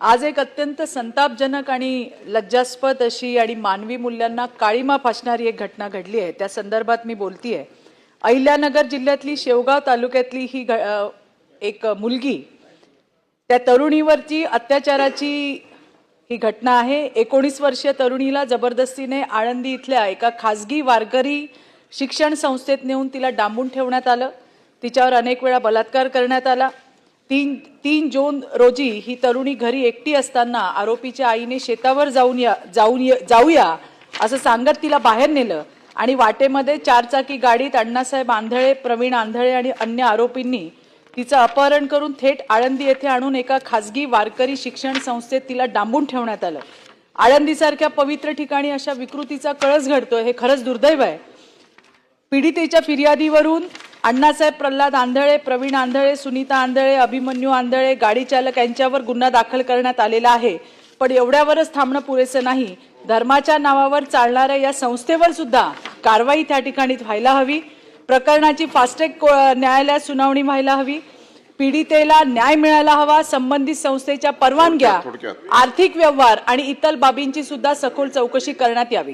आज एक अत्यंत संतापजनक आणि लज्जास्पद अशी आणि मानवी मूल्यांना काळीमा फासणारी एक घटना घडली आहे। त्या संदर्भात मी बोलतीये। अहिल्यानगर जिल्ह्यातली शेवगाव तालुक्यातली ही एक मुलगी, त्या तरुणीवरची अत्याचाराची ही घटना आहे। 19 वर्षीय तरुणीला जबरदस्तीने आळंदी इथल्या एका खासगी वारकरी शिक्षण संस्थेत नेऊन तिला डांबून ठेवण्यात आलं। तिच्यावर अनेक वेळा बलात्कार करण्यात आला। 3 जून रोजी ही तरुणी घरी एकटी असताना आरोपीच्या आईने शेतावर जाऊया असं सांगत तिला बाहेर नेलं आणि वाटेमध्ये 4 चाकी गाडीत अण्णासाहेब आंधळे, प्रवीण आंधळे आणि अन्य आरोपींनी तिचं अपहरण करून थेट आळंदी येथे आणून एका खासगी वारकरी शिक्षण संस्थेत तिला डांबून ठेवण्यात आलं। आळंदीसारख्या पवित्र ठिकाणी अशा विकृतीचा कळस घडतोय, हे खरंच दुर्दैव आहे। पीडितेच्या फिर्यादीवरून अण्णासाहेब प्रल्हाद आंधळे, प्रवीण आंधळे, सुनीता आंधळे, अभिमन्यू आंधळे, गाडी चालक यांच्यावर गुन्हा दाखल करण्यात आलेला आहे। पण एवढ्यावरच थांबणं पुरेसं नाही, धर्माच्या नावावर चालणाऱ्या या संस्थेवर सुद्धा कारवाई त्या ठिकाणी व्हायला हवी। प्रकरणाची फास्ट ट्रॅक न्यायालयात सुनावणी व्हायला हवी। पीडितेला न्याय मिळायला हवा। संबंधित संस्थेच्या परवानग्या, आर्थिक व्यवहार आणि इतर बाबींची सुद्धा सखोल चौकशी करण्यात यावी।